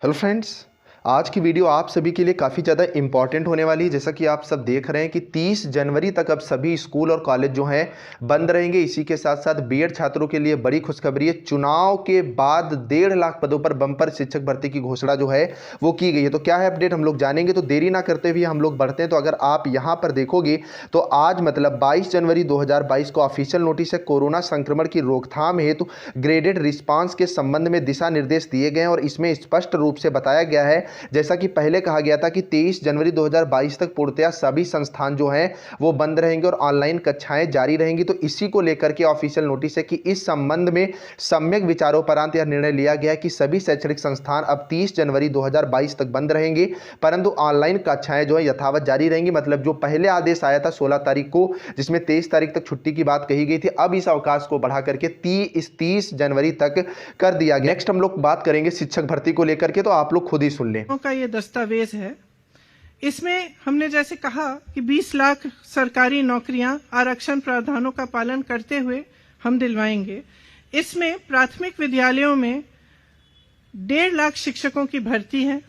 Hello friends, आज की video आप सभी के लिए काफ़ी ज़्यादा इंपॉर्टेंट होने वाली है। जैसा कि आप सब देख रहे हैं कि 30 जनवरी तक अब सभी स्कूल और कॉलेज जो हैं बंद रहेंगे। इसी के साथ साथ बीएड छात्रों के लिए बड़ी खुशखबरी है। चुनाव के बाद 1.5 लाख पदों पर बम्पर शिक्षक भर्ती की घोषणा जो है वो की गई है। तो क्या है अपडेट हम लोग जानेंगे, तो देरी ना करते हुए हम लोग बढ़ते हैं। तो अगर आप यहाँ पर देखोगे तो आज मतलब 22 जनवरी 2022 को ऑफिशियल नोटिस है। कोरोना संक्रमण की रोकथाम हेतु ग्रेडेड रिस्पांस के संबंध में दिशा निर्देश दिए गए हैं और इसमें स्पष्ट रूप से बताया गया है, जैसा कि पहले कहा गया था कि 23 जनवरी 2022 तक पूर्णतया सभी संस्थान जो हैं वो बंद रहेंगे और ऑनलाइन कक्षाएं जारी रहेंगी। तो इसी को लेकर के ऑफिशियल नोटिस है कि इस संबंध में सम्यक विचारोपरांत यह निर्णय लिया गया है कि सभी शैक्षणिक संस्थान अब 30 जनवरी 2022 तक बंद रहेंगे, परंतु ऑनलाइन कक्षाएं जो है यथावत जारी रहेंगी। मतलब जो पहले आदेश आया था 16 तारीख को, जिसमें 23 तारीख तक छुट्टी की बात कही गई थी, अब इस अवकाश को बढ़ा करके 30 जनवरी तक कर दिया गया। नेक्स्ट हम लोग बात करेंगे शिक्षक भर्ती को लेकर के, तो आप लोग खुद ही सुन लें। का ये दस्तावेज है। इसमें हमने जैसे कहा कि 20 लाख सरकारी नौकरियां आरक्षण प्रावधानों का पालन करते हुए हम दिलवाएंगे। इसमें प्राथमिक विद्यालयों में 1.5 लाख शिक्षकों की भर्ती है,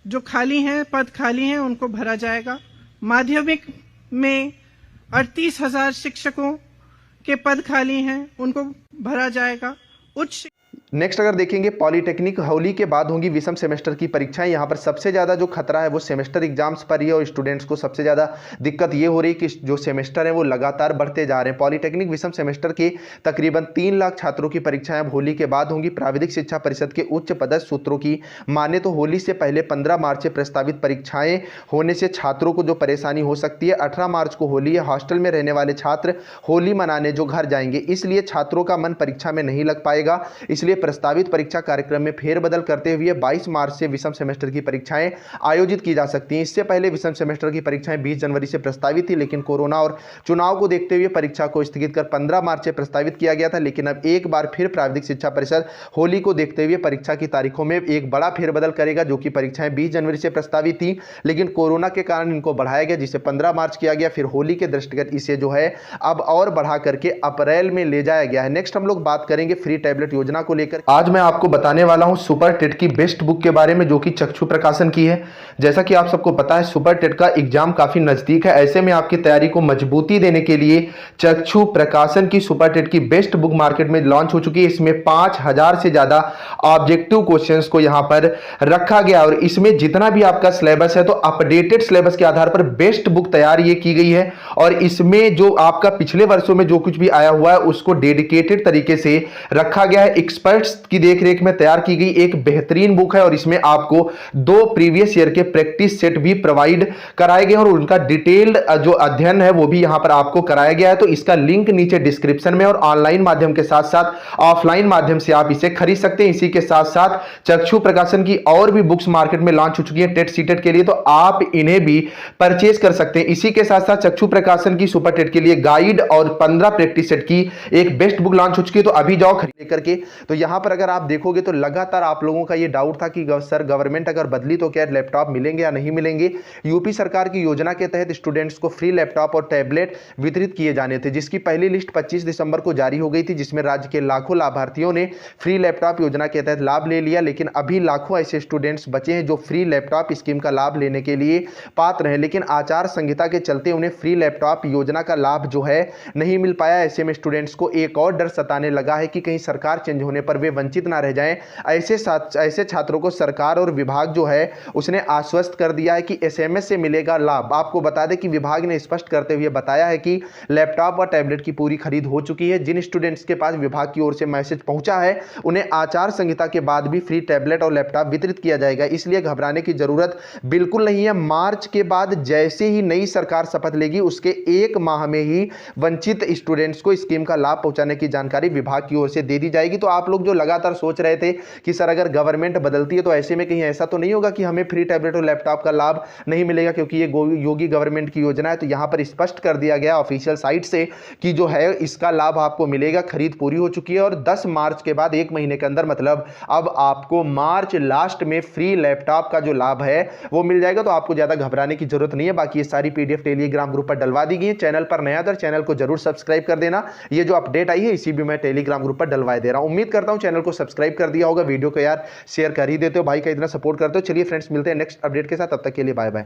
जो खाली हैं, पद खाली हैं, उनको भरा जाएगा। माध्यमिक में 38,000 शिक्षकों के पद खाली हैं, उनको भरा जाएगा। उच्च नेक्स्ट अगर देखेंगे पॉलिटेक्निक, होली के बाद होंगी विषम सेमेस्टर की परीक्षाएं। यहाँ पर सबसे ज़्यादा जो खतरा है वो सेमेस्टर एग्जाम्स पर ही है और स्टूडेंट्स को सबसे ज़्यादा दिक्कत ये हो रही है कि जो सेमेस्टर है वो लगातार बढ़ते जा रहे हैं। पॉलिटेक्निक विषम सेमेस्टर के तकरीबन 3 लाख छात्रों की परीक्षाएं अब होली के बाद होंगी। प्राविधिक शिक्षा परिषद के उच्च पदस्थ सूत्रों की माने तो होली से पहले 15 मार्च से प्रस्तावित परीक्षाएं होने से छात्रों को जो परेशानी हो सकती है। 18 मार्च को होली है, हॉस्टल में रहने वाले छात्र होली मनाने जो घर जाएंगे, इसलिए छात्रों का मन परीक्षा में नहीं लग पाएगा। इसलिए प्रस्तावित परीक्षा कार्यक्रम में फेरबदल करते हुए 22 मार्च से विषम सेमेस्टर की परीक्षाएं आयोजित की जा सकती हैं। इससे पहले विषम सेमेस्टर की परीक्षाएं 20 जनवरी से प्रस्तावित थी, लेकिन कोरोना और चुनाव को देखते हुए परीक्षा को स्थगित कर 15 मार्च से प्रस्तावित किया गया था। लेकिन अब एक बार फिर प्राविधिक शिक्षा परिषद होली को देखते हुए परीक्षा की तारीखों में एक बड़ा फेरबदल करेगा, जो कि परीक्षाएं 20 जनवरी से प्रस्तावित थी, लेकिन कोरोना के कारण इनको बढ़ाया गया, जिसे 15 मार्च किया गया। फिर होली के दृष्टिगत इसे जो है अब और बढ़ा करके अप्रैल में ले जाया गया है। नेक्स्ट हम लोग बात करेंगे फ्री टैबलेट योजना को लेकर। आज मैं आपको बताने वाला हूं सुपर टेट की बेस्ट बुक के बारे में, जो कि चक्षु प्रकाशन की है। जैसा कि आप सबको पता है सुपर टेट का एग्जाम काफी नजदीक है। ऐसे में आपकी तैयारी को मजबूती देने के लिए चक्षु प्रकाशन की सुपर टेट की बेस्ट बुक मार्केट में लॉन्च हो चुकी है। इसमें 5000 से ज्यादा ऑब्जेक्टिव क्वेश्चंस को यहां पर रखा गया और इसमें जितना भी आपका सिलेबस है तो अपडेटेड सिलेबस के आधार पर बेस्ट बुक तैयार ये की गई है। और इसमें जो आपका पिछले वर्षों में जो कुछ भी आया हुआ है उसको डेडिकेटेड तरीके से रखा गया है। एक्सपर्ट्स की देखरेख में तैयार की गई एक बेहतरीन बुक है और इसमें आपको 2 प्रीवियस ईयर के प्रैक्टिस सेट भी प्रोवाइड कराए गए और उनका डिटेल्ड जो अध्ययन है वो भी यहां पर आपको कराया गया है। तो इसका लिंक नीचे डिस्क्रिप्शन में, और ऑनलाइन माध्यम के साथ साथ ऑफलाइन माध्यम से आप इसे खरीद सकते हैं। इसी के साथ साथ चक्षु प्रकाशन की और भी बुक्स मार्केट में लॉन्च हो चुकी है टेट सीटेट के लिए, तो आप इन्हें भी परचेज कर सकते हैं। इसी के साथ साथ चक्षु प्रकाशन की सुपर टेट के लिए गाइड और 15 प्रैक्टिस सेट की एक बेस्ट बुक लॉन्च हो चुकी है, तो अभी जाओ खरीद करके। तो यहां पर अगर आप देखोगे तो लगातार आप लोगों का ये डाउट था कि सर गवर्नमेंट अगर बदली तो क्या लैपटॉप मिलेंगे या नहीं मिलेंगे। यूपी सरकार की योजना के तहत स्टूडेंट्स को फ्री लैपटॉप और टैबलेट वितरित किए जाने थे, जिसकी पहली लिस्ट 25 दिसंबर को जारी हो गई थी, जिसमें राज्य के लाखों लाभार्थियों ने फ्री लैपटॉप योजना के तहत लाभ ले लिया। लेकिन अभी लाखों ऐसे स्टूडेंट्स बचे हैं जो फ्री लैपटॉप स्कीम का लाभ लेने के लिए पात्र हैं, लेकिन आचार संहिता के चलते उन्हें फ्री लैपटॉप योजना का लाभ जो है नहीं मिल पाया। ऐसे में स्टूडेंट्स को एक और डर सताने लगा है कि कहीं सरकार चेंज होने पर वे वंचित ना रह जाएं। ऐसे छात्रों को सरकार और विभाग जो है उसने आश्वस्त कर दिया है कि एसएमएस से मिलेगा लाभ। आपको बता दें कि विभाग ने स्पष्ट करते हुए बताया है कि लैपटॉप और टैबलेट की पूरी खरीद हो चुकी है। जिन स्टूडेंट्स के पास विभाग की ओर से मैसेज पहुंचा है उन्हें आचार संहिता के बाद भी फ्री टैबलेट और लैपटॉप वितरित किया जाएगा, इसलिए घबराने की जरूरत बिल्कुल नहीं है। मार्च के बाद जैसे ही नई सरकार शपथ लेगी उसके 1 माह में ही वंचित स्टूडेंट्स को स्कीम का लाभ पहुंचाने की जानकारी विभाग की ओर से दे दी जाएगी। तो आप लोग जो लगातार सोच रहे थे कि सर अगर गवर्नमेंट बदलती है तो ऐसे में कहीं ऐसा तो नहीं होगा कि हमें फ्री टैबलेट और लैपटॉप का लाभ नहीं मिलेगा, क्योंकि ये योगी गवर्नमेंट की योजना है। तो यहां पर स्पष्ट कर दिया गया ऑफिशियल साइट से कि जो है इसका लाभ आपको मिलेगा। खरीद पूरी हो चुकी है और 10 मार्च के बाद 1 महीने के अंदर, मतलब अब आपको मार्च लास्ट में फ्री लैपटॉप का जो लाभ है वो मिल जाएगा। तो आपको ज्यादा घबराने की जरूरत नहीं है। बाकी ये सारी पीडीएफ टेलीग्राम ग्रुप पर डलवा दी गई है। चैनल पर नया तो चैनल को जरूर सब्सक्राइब कर देना। ये जो अपडेट आई है इसी भी मैं टेलीग्राम ग्रुप पर डलवा दे रहा हूं। उम्मीद करता हूं हूँ चैनल को सब्सक्राइब कर दिया होगा, वीडियो को यार शेयर कर ही देते हो, भाई का इतना सपोर्ट करते हो। चलिए फ्रेंड्स, मिलते हैं नेक्स्ट अपडेट के साथ, तब तक के लिए बाय बाय।